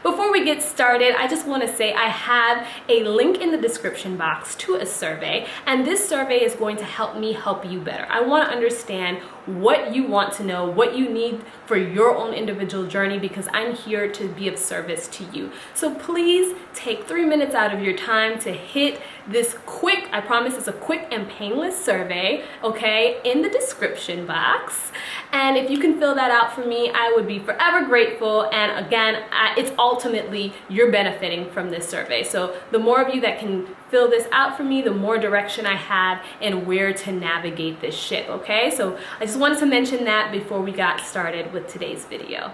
Before we get started, I just want to say I have a link in the description box to a survey, and this survey is going to help me help you better. I want to understand what you want to know, what you need for your own individual journey, because I'm here to be of service to you. So please take 3 minutes out of your time to hit this quick, I promise it's a quick and painless survey, okay, in the description box. And if you can fill that out for me, I would be forever grateful. And again, it's ultimately you're benefiting from this survey. So the more of you that can fill this out for me, the more direction I have in where to navigate this ship, okay? So I just wanted to mention that before we got started with today's video.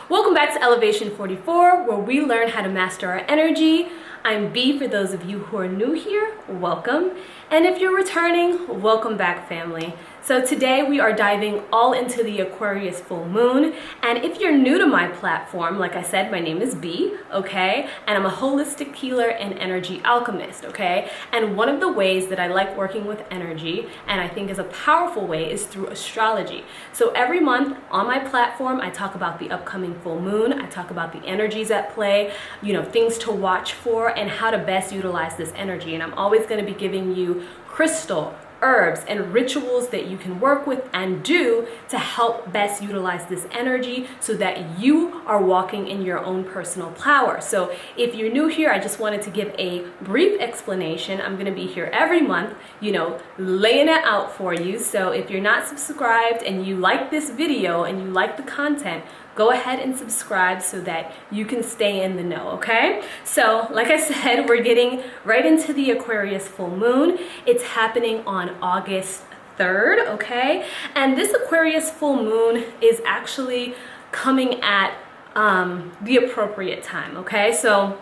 Welcome back to Elevation 44, where we learn how to master our energy. I'm B for those of you who are new here, welcome. And if you're returning, welcome back, family. So today we are diving all into the Aquarius full moon. And if you're new to my platform, like I said, my name is B, okay? And I'm a holistic healer and energy alchemist, okay? And one of the ways that I like working with energy, and I think is a powerful way, is through astrology. So every month on my platform, I talk about the upcoming full moon. I talk about the energies at play, you know, things to watch for, and how to best utilize this energy. And I'm always going to be giving you crystal, herbs, and rituals that you can work with and do to help best utilize this energy so that you are walking in your own personal power. So if you're new here, I just wanted to give a brief explanation. I'm going to be here every month, you know, laying it out for you. So if you're not subscribed and you like this video and you like the content, go ahead and subscribe so that you can stay in the know, okay? So, like I said, we're getting right into the Aquarius full moon. It's happening on August 3rd, okay? And this Aquarius full moon is actually coming at the appropriate time, okay? So,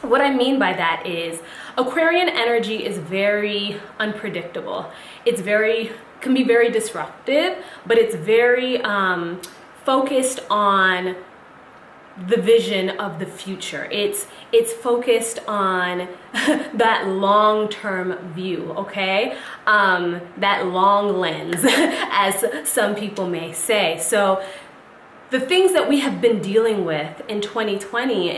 what I mean by that is Aquarian energy is very unpredictable. Can be very disruptive, but it's very focused on the vision of the future. It's focused on that long-term view, okay? That long lens, as some people may say. So the things that we have been dealing with in 2020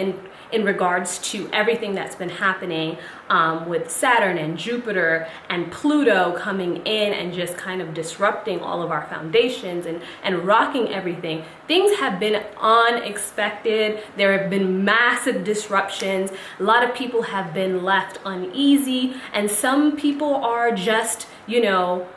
in regards to everything that's been happening with Saturn and Jupiter and Pluto coming in and just kind of disrupting all of our foundations and rocking everything. Things have been unexpected. There have been massive disruptions. A lot of people have been left uneasy, and some people are just, you know,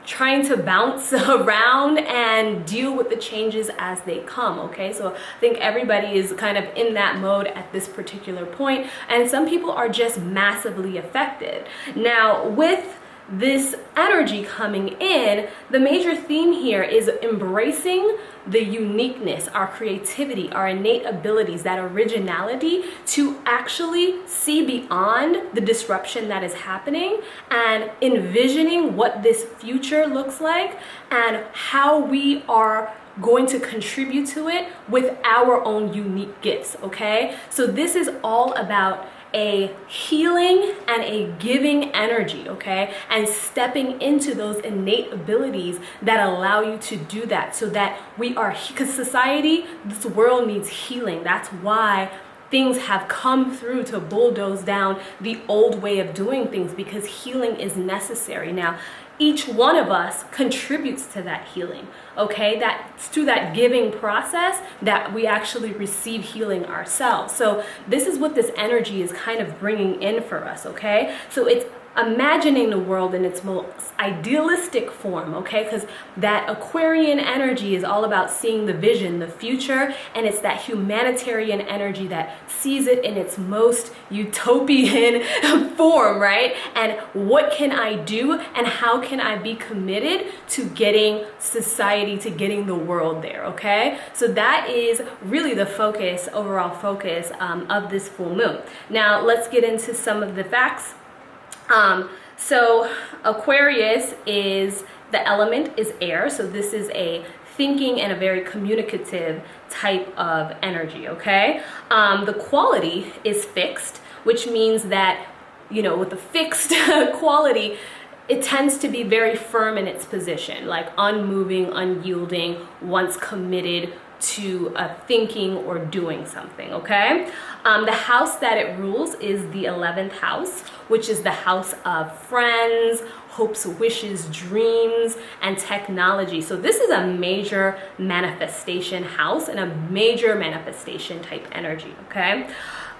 trying to bounce around and deal with the changes as they come, okay? So I think everybody is kind of in that mode at this particular point, and some people are just massively affected. Now, with this energy coming in, the major theme here is embracing the uniqueness, our creativity, our innate abilities, that originality, to actually see beyond the disruption that is happening and envisioning what this future looks like and how we are going to contribute to it with our own unique gifts, okay? So this is all about a healing and a giving energy, okay? And stepping into those innate abilities that allow you to do that, so that we are, because society, this world needs healing. That's why things have come through to bulldoze down the old way of doing things, because healing is necessary. Now, each one of us contributes to that healing, okay? That's through that giving process that we actually receive healing ourselves. So this is what this energy is kind of bringing in for us, okay? So it's imagining the world in its most idealistic form, okay? Because that Aquarian energy is all about seeing the vision, the future, and it's that humanitarian energy that sees it in its most utopian form, right? And what can I do, and how can I be committed to getting society, to getting the world there, okay? So that is really the focus, overall focus of this full moon. Now, let's get into some of the facts. So Aquarius is, the element is air, so this is a thinking and a very communicative type of energy, okay? The quality is fixed, which means that, you know, with a fixed quality, it tends to be very firm in its position, like unmoving, unyielding, once committed to thinking or doing something, okay? The house that it rules is the 11th house, which is the house of friends, hopes, wishes, dreams, and technology. So this is a major manifestation house and a major manifestation type energy, okay?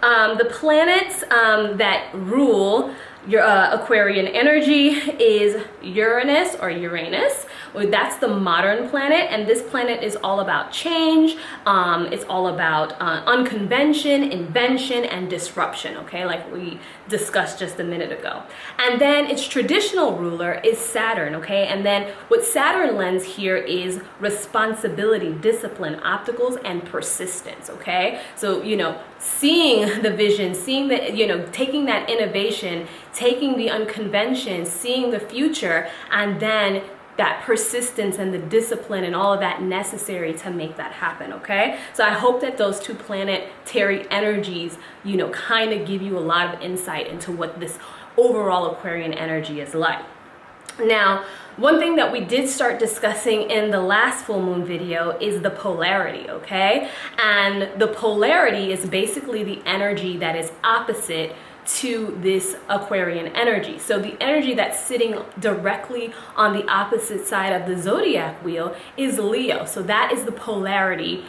The planets that rule your Aquarian energy is Uranus or Uranus. That's the modern planet, and this planet is all about change. It's all about unconvention, invention, and disruption, okay, like we discussed just a minute ago. And then its traditional ruler is Saturn, okay, and then what Saturn lends here is responsibility, discipline, obstacles, and persistence, okay? So, you know, seeing the vision, seeing the, you know, taking that innovation, taking the unconvention, seeing the future, and then that persistence and the discipline and all of that necessary to make that happen, okay? So I hope that those two planetary energies, you know, kind of give you a lot of insight into what this overall Aquarian energy is like. Now, one thing that we did start discussing in the last full moon video is the polarity, okay? And the polarity is basically the energy that is opposite to this Aquarian energy. So the energy that's sitting directly on the opposite side of the zodiac wheel is Leo. So that is the polarity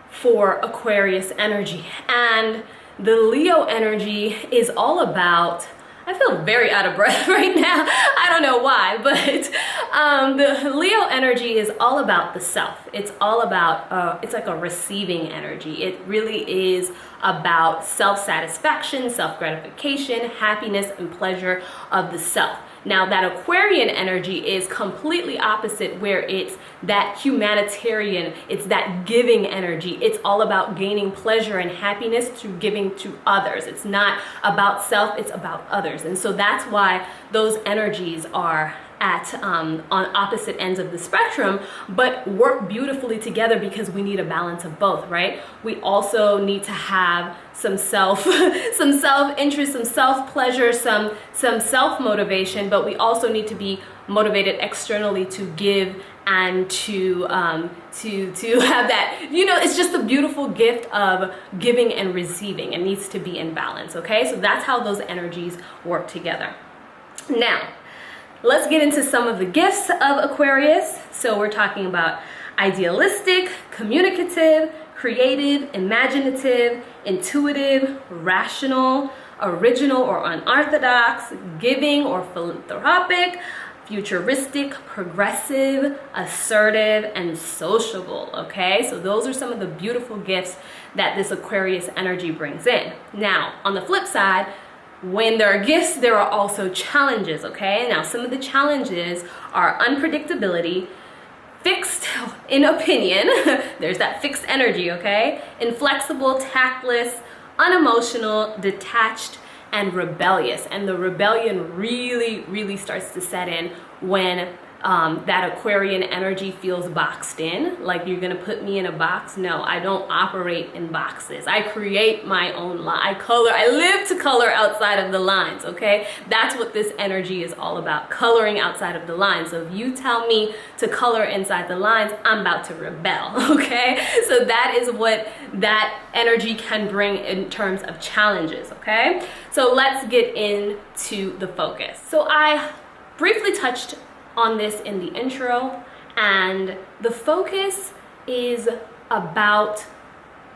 for Aquarius energy. And the Leo energy is all about, I feel very out of breath right now. I don't know why, but the Leo energy is all about the self. It's all about, it's like a receiving energy. It really is about self-satisfaction, self-gratification, happiness, and pleasure of the self. Now that Aquarian energy is completely opposite, where it's that humanitarian, it's that giving energy. It's all about gaining pleasure and happiness through giving to others. It's not about self, it's about others. And so that's why those energies are at on opposite ends of the spectrum, but work beautifully together because we need a balance of both, right? We also need to have some some self-interest, some self-pleasure, some self-motivation, but we also need to be motivated externally to give and to have that, you know, it's just a beautiful gift of giving and receiving. It needs to be in balance, okay? So that's how those energies work together. Now, let's get into some of the gifts of Aquarius. So we're talking about idealistic, communicative, creative, imaginative, intuitive, rational, original or unorthodox, giving or philanthropic, futuristic, progressive, assertive, and sociable, okay? So those are some of the beautiful gifts that this Aquarius energy brings in. Now, on the flip side, when there are gifts, there are also challenges, okay? Now, some of the challenges are unpredictability, fixed in opinion, there's that fixed energy, okay? Inflexible, tactless, unemotional, detached, and rebellious. And the rebellion really starts to set in when that Aquarian energy feels boxed in, like you're gonna put me in a box. No, I don't operate in boxes. I create my own line. I live to color outside of the lines, okay? That's what this energy is all about, coloring outside of the lines. So if you tell me to color inside the lines, I'm about to rebel, okay? So that is what that energy can bring in terms of challenges, okay? So let's get into the focus. So I briefly touched on this in the intro, and the focus is about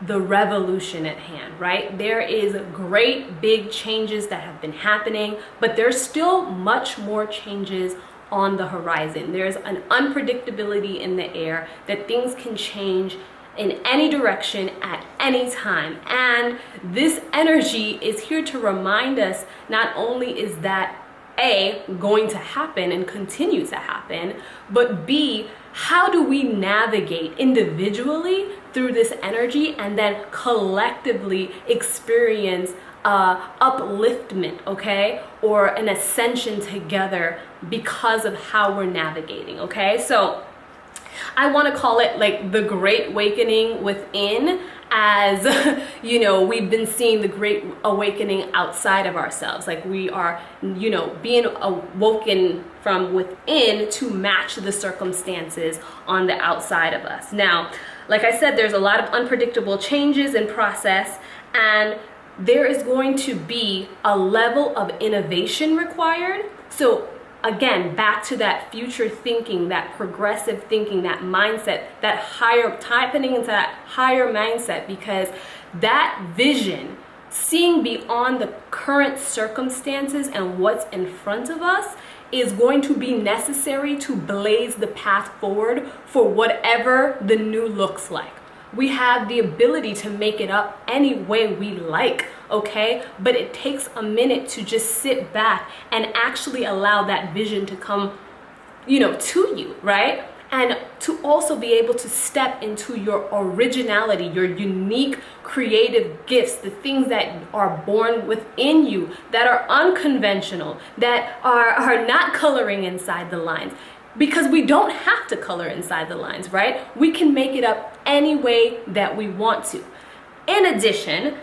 the revolution at hand, right? There is great big changes that have been happening, but there's still much more changes on the horizon. There's an unpredictability in the air that things can change in any direction at any time. And this energy is here to remind us, not only is that A, going to happen and continue to happen, but B, how do we navigate individually through this energy and then collectively experience upliftment, okay? Or an ascension together because of how we're navigating, okay? So I want to call it like the Great Awakening within, as you know, we've been seeing the Great Awakening outside of ourselves. Like we are, you know, being awoken from within to match the circumstances on the outside of us. Now, like I said, there's a lot of unpredictable changes in process, and there is going to be a level of innovation required. So again, back to that future thinking, that progressive thinking, that mindset, that higher, tapping into that higher mindset, because that vision, seeing beyond the current circumstances and what's in front of us, is going to be necessary to blaze the path forward for whatever the new looks like. We have the ability to make it up any way we like, okay? But it takes a minute to just sit back and actually allow that vision to come, you know, to you, right? And to also be able to step into your originality, your unique creative gifts, the things that are born within you, that are unconventional, that are not coloring inside the lines. Because we don't have to color inside the lines, right? We can make it up any way that we want to. In addition,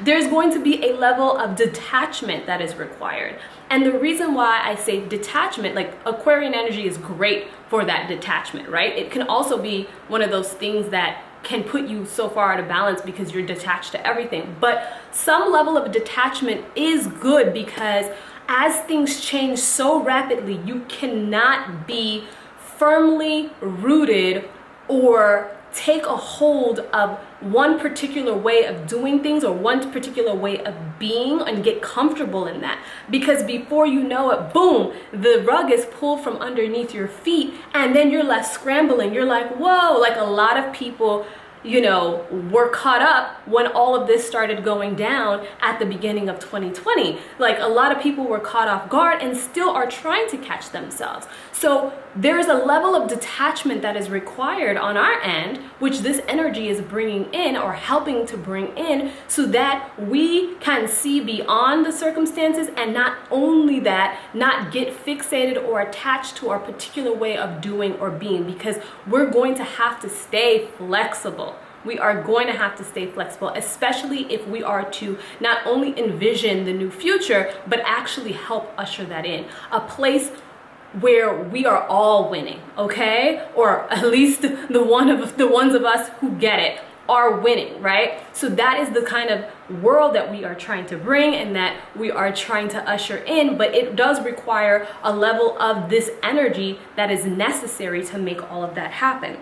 there's going to be a level of detachment that is required. And the reason why I say detachment, like Aquarian energy is great for that detachment, right? It can also be one of those things that can put you so far out of balance because you're detached to everything. But some level of detachment is good, because as things change so rapidly, you cannot be firmly rooted or take a hold of one particular way of doing things or one particular way of being and get comfortable in that. Because before you know it, boom, the rug is pulled from underneath your feet, and then you're left scrambling. You're like, whoa, like a lot of people, you know, were caught up when all of this started going down at the beginning of 2020. Like a lot of people were caught off guard and still are trying to catch themselves. So there's a level of detachment that is required on our end, which this energy is bringing in or helping to bring in, so that we can see beyond the circumstances, and not only that, not get fixated or attached to our particular way of doing or being, because we're going to have to stay flexible. We are going to have to stay flexible, especially if we are to not only envision the new future, but actually help usher that in. A place where we are all winning, okay? Or at least the ones of us who get it are winning, right? So that is the kind of world that we are trying to bring and that we are trying to usher in, but it does require a level of this energy that is necessary to make all of that happen.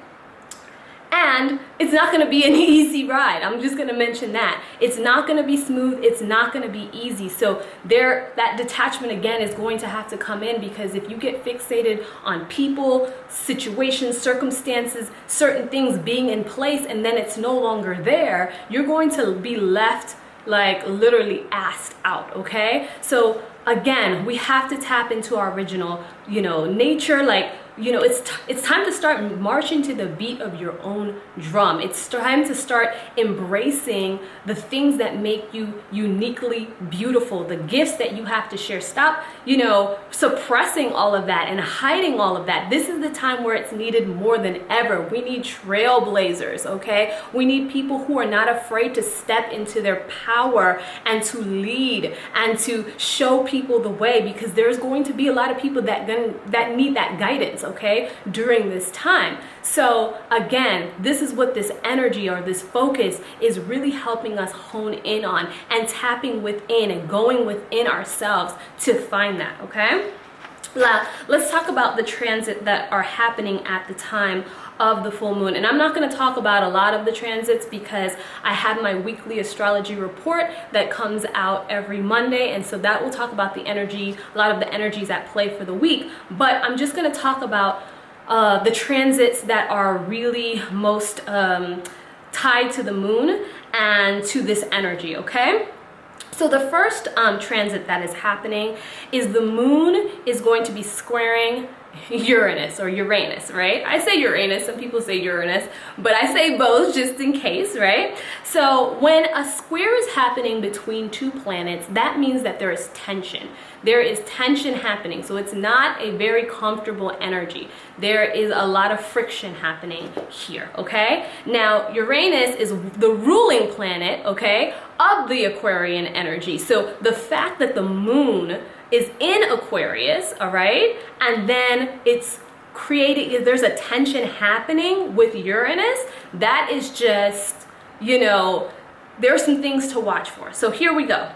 And it's not going to be an easy ride. I'm just going to mention that. It's not going to be smooth. It's not going to be easy. So that detachment again is going to have to come in, because if you get fixated on people, situations, circumstances, certain things being in place, and then it's no longer there, you're going to be left like literally assed out, okay? So again, we have to tap into our original, you know, nature. Like, you know, it's time to start marching to the beat of your own drum. It's time to start embracing the things that make you uniquely beautiful, the gifts that you have to share. Stop, you know, suppressing all of that and hiding all of that. This is the time where it's needed more than ever. We need trailblazers, okay? We need people who are not afraid to step into their power and to lead and to show people the way, because there's going to be a lot of people that need that guidance, okay, during this time. So again, this is what this energy or this focus is really helping us hone in on, and tapping within and going within ourselves to find that, okay? Let's talk about the transits that are happening at the time of the full moon. And I'm not going to talk about a lot of the transits, because I have my weekly astrology report that comes out every Monday, and so that will talk about the energy, a lot of the energies at play for the week. But I'm just going to talk about the transits that are really most tied to the moon and to this energy, okay? So the first transit that is happening is the moon is going to be squaring Uranus or Uranus, right? I say Uranus, some people say Uranus, but I say both just in case, right? So when a square is happening between two planets, that means that there is tension. There is tension happening. So it's not a very comfortable energy. there is a lot of friction happening here, okay? Now, Uranus is the ruling planet, okay, of the Aquarian energy. So the fact that the moon is in Aquarius, all right, and then it's creating, there's a tension happening with Uranus, that is just, you know, there are some things to watch for. So here we go.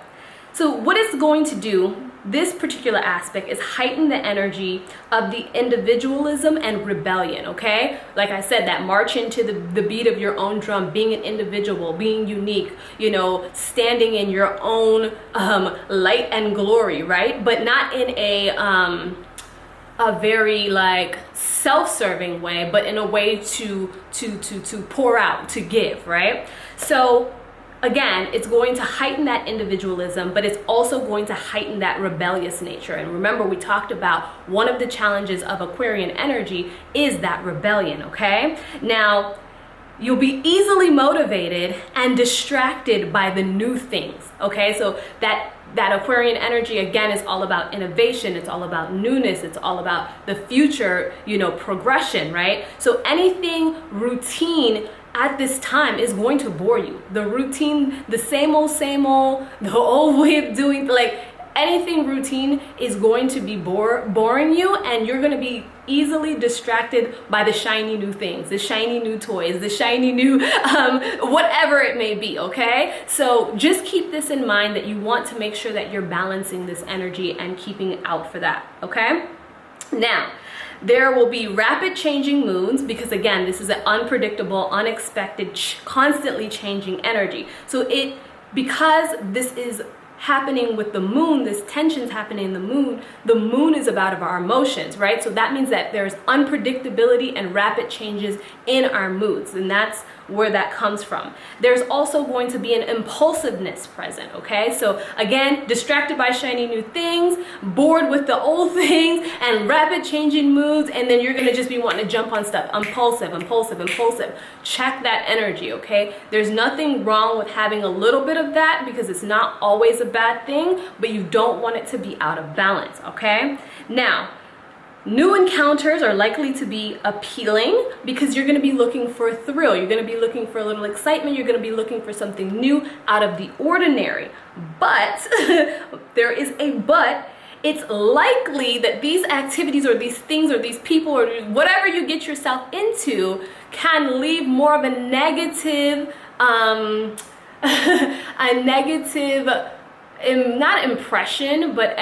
So what it's going to do, this particular aspect, is heighten the energy of the individualism and rebellion, okay? Like I said, that march into the beat of your own drum, being an individual, being unique, you know, standing in your own light and glory, right? But not in a very like self-serving way, but in a way to pour out, to give, right? So again, it's going to heighten that individualism, but it's also going to heighten that rebellious nature. And remember, we talked about one of the challenges of Aquarian energy is that rebellion, okay? Now, you'll be easily motivated and distracted by the new things, okay? So that Aquarian energy, again, is all about innovation. It's all about newness. It's all about the future, you know, progression, right? So anything routine at this time is going to bore you. The routine, the same old, the old way of doing, like anything routine is going to be boring you, and you're going to be easily distracted by the shiny new things, the shiny new toys, the shiny new whatever it may be, okay? So just keep this in mind, that you want to make sure that you're balancing this energy and keeping out for that, okay? Now, there will be rapid changing moons, because again, this is an unpredictable, unexpected, constantly changing energy. So because this is happening with the moon, this tension's happening in the moon is about our emotions, right? So that means that there's unpredictability and rapid changes in our moods, and that's where that comes from. There's also going to be an impulsiveness present, okay? So again, distracted by shiny new things, bored with the old things, and rapid changing moods, and then you're gonna just be wanting to jump on stuff. Impulsive. Check that energy, okay? There's nothing wrong with having a little bit of that, because it's not always a bad thing, but you don't want it to be out of balance, okay? Now, new encounters are likely to be appealing, because you're going to be looking for a thrill. You're going to be looking for a little excitement. You're going to be looking for something new out of the ordinary. But there is a but. It's likely that these activities or these things or these people or whatever you get yourself into can leave more of a negative, not impression, but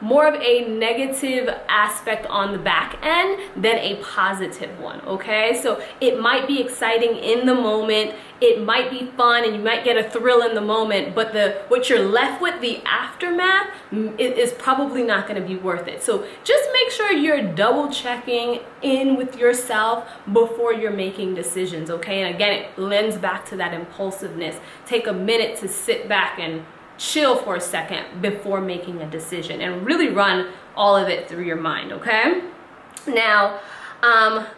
more of a negative aspect on the back end than a positive one, okay? So it might be exciting in the moment, it might be fun, and you might get a thrill in the moment, but what you're left with, the aftermath, is probably not gonna be worth it. So just make sure you're double checking in with yourself before you're making decisions, okay? And again, it lends back to that impulsiveness. Take a minute to sit back and chill for a second before making a decision, and really run all of it through your mind, okay? Now,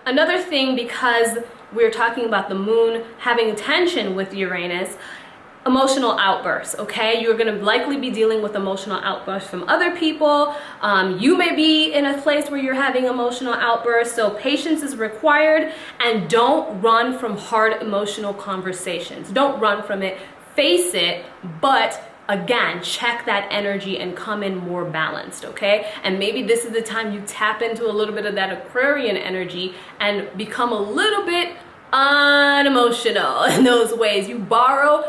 another thing, because we're talking about the moon having tension with Uranus, emotional outbursts, okay? You're gonna likely be dealing with emotional outbursts from other people. You may be in a place where you're having emotional outbursts, so patience is required, and don't run from hard emotional conversations. Don't run from it, face it, but again, check that energy and come in more balanced, okay? And maybe this is the time you tap into a little bit of that Aquarian energy and become a little bit unemotional in those ways. You borrow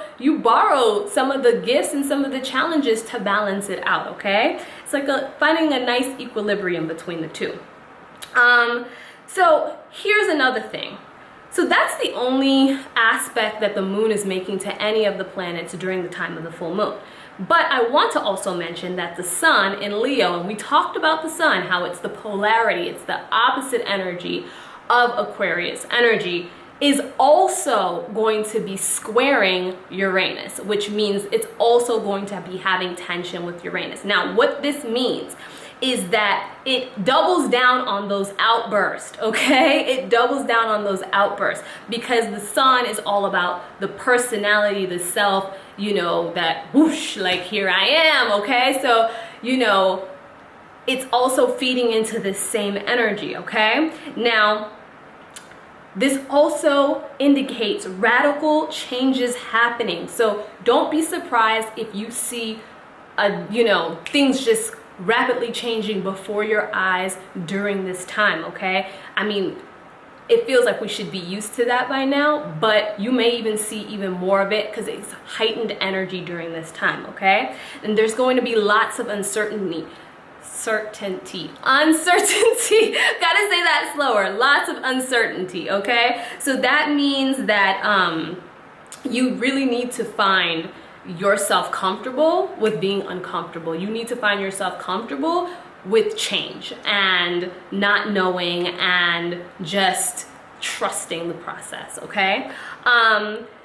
some of the gifts and some of the challenges to balance it out, okay? It's like finding a nice equilibrium between the two. So here's another thing. So that's the only aspect that the moon is making to any of the planets during the time of the full moon. But I want to also mention that the sun in Leo, and we talked about the sun, how it's the polarity, it's the opposite energy of Aquarius energy, is also going to be squaring Uranus, which means it's also going to be having tension with Uranus. Now, what this means is that it doubles down on those outbursts, okay? It doubles down on those outbursts, because the sun is all about the personality, the self, you know, that whoosh, like here I am, okay? So, you know, it's also feeding into this same energy, okay? Now, this also indicates radical changes happening. So don't be surprised if you see, things just rapidly changing before your eyes during this time, okay? I mean, it feels like we should be used to that by now, but you may even see even more of it because it's heightened energy during this time, okay? And there's going to be lots of uncertainty. Gotta say that slower. Lots of uncertainty, okay? So that means that you really need to find yourself comfortable with being uncomfortable. You need to find yourself comfortable with change and not knowing and just trusting the process, okay?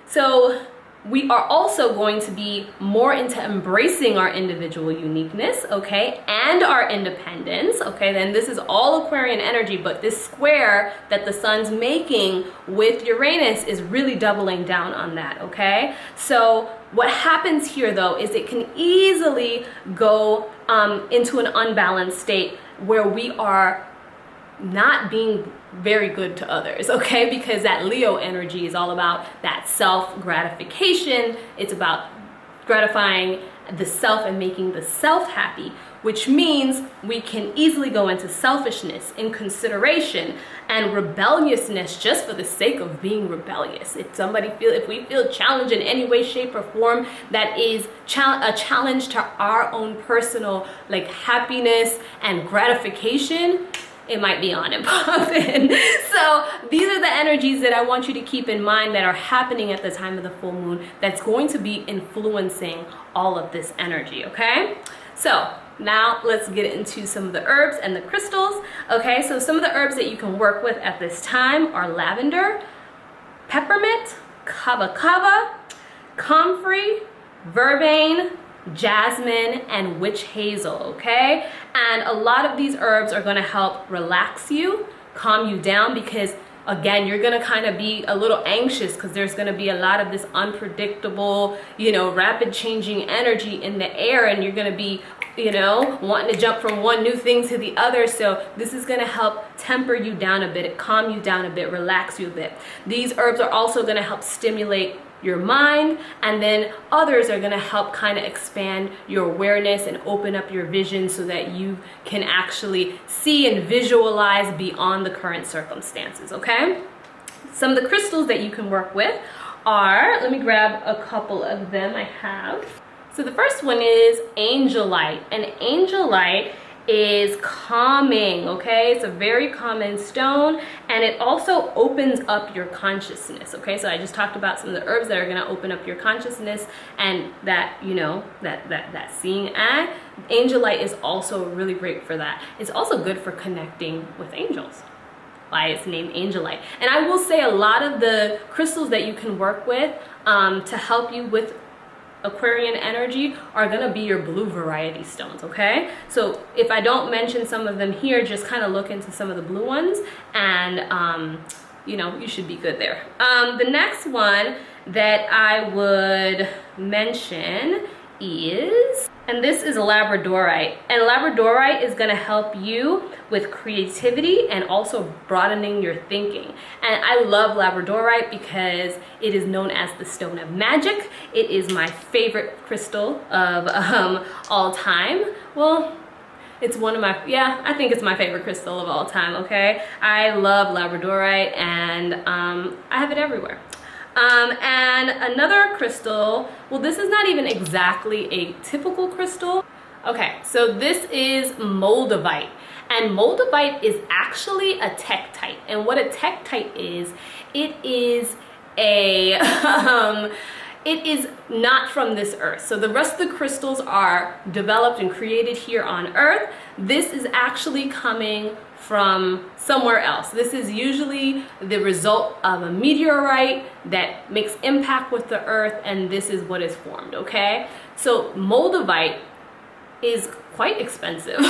So we are also going to be more into embracing our individual uniqueness, okay, and our independence, okay? Then this is all Aquarian energy, but this square that the sun's making with Uranus is really doubling down on that, okay? So what happens here, though, is it can easily go into an unbalanced state where we are not being very good to others, okay? Because that Leo energy is all about that self-gratification. It's about gratifying the self and making the self happy, which means we can easily go into selfishness, inconsideration, and rebelliousness just for the sake of being rebellious. If we feel challenged in any way, shape, or form that is a challenge to our own personal happiness and gratification, it might be on and popping. So these are the energies that I want you to keep in mind that are happening at the time of the full moon that's going to be influencing all of this energy, okay? So now let's get into some of the herbs and the crystals, okay? So some of the herbs that you can work with at this time are lavender, peppermint, kava, comfrey, vervain, jasmine, and witch hazel, okay? And a lot of these herbs are going to help relax you, calm you down, because again, you're going to kind of be a little anxious because there's going to be a lot of this unpredictable, rapid changing energy in the air, and you're going to be wanting to jump from one new thing to the other. So this is going to help temper you down a bit, calm you down a bit, relax you a bit. These herbs are also going to help stimulate your mind, and then others are going to help kind of expand your awareness and open up your vision so that you can actually see and visualize beyond the current circumstances, okay? Some of the crystals that you can work with are, let me grab a couple of them I have. So the first one is angelite, and angelite is calming, okay? It's a very calming stone, and it also opens up your consciousness, okay? So I just talked about some of the herbs that are gonna open up your consciousness and that, that seeing eye. Angelite is also really great for that. It's also good for connecting with angels. Why it's named angelite. And I will say a lot of the crystals that you can work with to help you with Aquarian energy are gonna be your blue variety stones, okay? So if I don't mention some of them here, just kind of look into some of the blue ones, and you should be good there. The next one that I would mention is, and this is Labradorite, and Labradorite is going to help you with creativity and also broadening your thinking. And I love Labradorite because it is known as the stone of magic. It is my favorite crystal of all time. Well, it's one of my, I think it's my favorite crystal of all time, okay? I love Labradorite, and I have it everywhere. And another crystal, well, this is not even exactly a typical crystal. Okay, so this is Moldavite, and Moldavite is actually a tektite. And what a tektite is, it is it is not from this earth. So the rest of the crystals are developed and created here on earth. This is actually coming from somewhere else. This is usually the result of a meteorite that makes impact with the earth, and this is what is formed, okay? So Moldavite is quite expensive.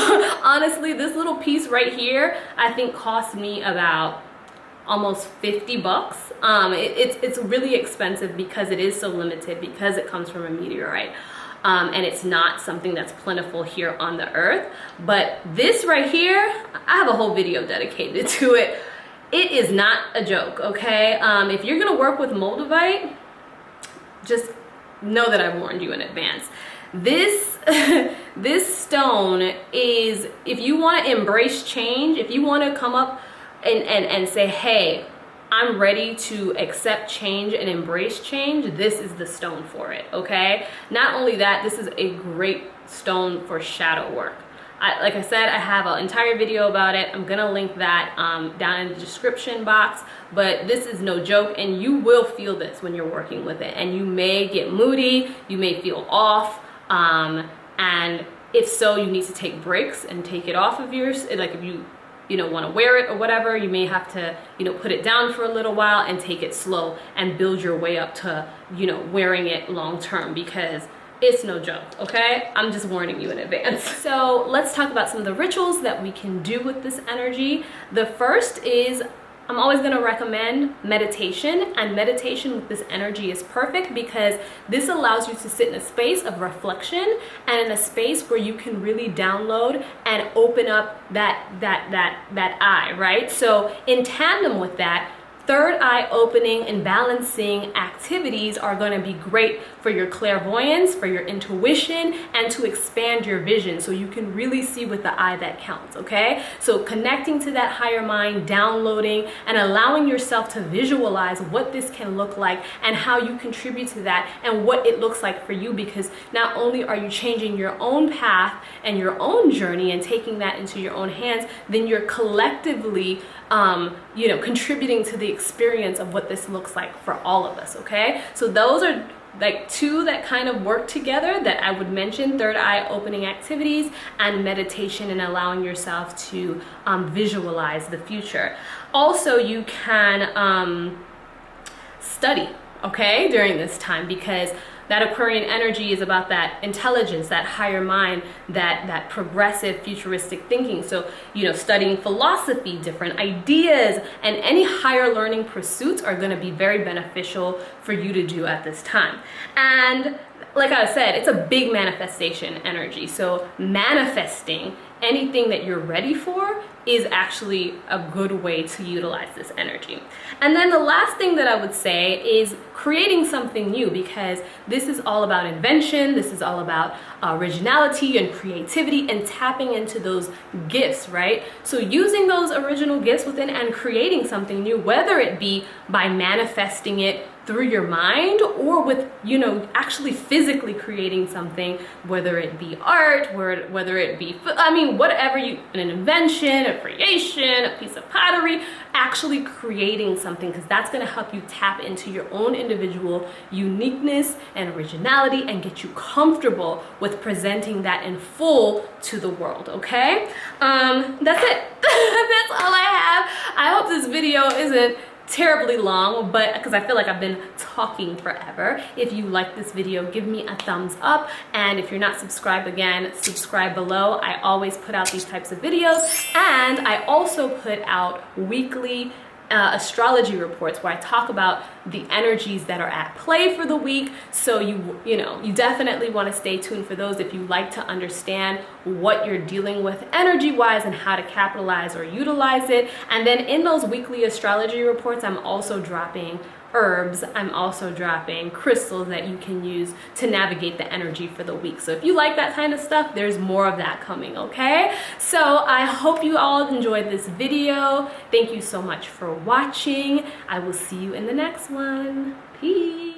Honestly, this little piece right here, I think cost me about almost 50 bucks. It's really expensive because it is so limited, because it comes from a meteorite. and it's not something that's plentiful here on the earth. But this right here, I have a whole video dedicated to it. It is not a joke, okay? If you're gonna work with Moldavite, just know that I warned you in advance. This this stone is, if you want to embrace change, if you want to come up and say, hey, I'm ready to accept change and embrace change, this is the stone for it, okay? Not only that, this is a great stone for shadow work. Like I said, I have an entire video about it. I'm gonna link that down in the description box, but this is no joke, and you will feel this when you're working with it, and you may get moody, you may feel off, and if so, you need to take breaks and take it off of yours. Like if you want to wear it or whatever, you may have to, put it down for a little while and take it slow and build your way up to, wearing it long term, because it's no joke, okay? I'm just warning you in advance. So let's talk about some of the rituals that we can do with this energy. The first is, I'm always gonna recommend meditation, and meditation with this energy is perfect because this allows you to sit in a space of reflection and in a space where you can really download and open up that eye, right? So in tandem with that, third eye opening and balancing activities are going to be great for your clairvoyance, for your intuition, and to expand your vision so you can really see with the eye that counts, okay? So connecting to that higher mind, downloading, and allowing yourself to visualize what this can look like and how you contribute to that and what it looks like for you, because not only are you changing your own path and your own journey and taking that into your own hands, then you're collectively contributing to the experience of what this looks like for all of us, okay? So those are like two that kind of work together that I would mention: third eye opening activities and meditation, and allowing yourself to visualize the future. Also, you can study, okay, during this time, because that Aquarian energy is about that intelligence, that higher mind, that progressive futuristic thinking. So, studying philosophy, different ideas, and any higher learning pursuits are going to be very beneficial for you to do at this time. And like I said, it's a big manifestation energy. So manifesting anything that you're ready for is actually a good way to utilize this energy. And then the last thing that I would say is creating something new, because this is all about invention, this is all about originality and creativity and tapping into those gifts, right? So using those original gifts within and creating something new, whether it be by manifesting it through your mind or with, actually physically creating something, whether it be art, whether it be, whatever an invention, a creation, a piece of pottery, actually creating something, because that's going to help you tap into your own individual uniqueness and originality and get you comfortable with presenting that in full to the world, okay? That's it. That's all I have. I hope this video isn't terribly long, but because I feel like I've been talking forever. If you like this video, give me a thumbs up, and if you're not subscribed, again, subscribe below. I always put out these types of videos, and I also put out weekly astrology reports where I talk about the energies that are at play for the week. So you definitely want to stay tuned for those if you like to understand what you're dealing with energy wise and how to capitalize or utilize it. And then in those weekly astrology reports, I'm also dropping herbs, I'm also dropping crystals that you can use to navigate the energy for the week. So if you like that kind of stuff, there's more of that coming, okay? So I hope you all enjoyed this video. Thank you so much for watching. I will see you in the next one. Peace.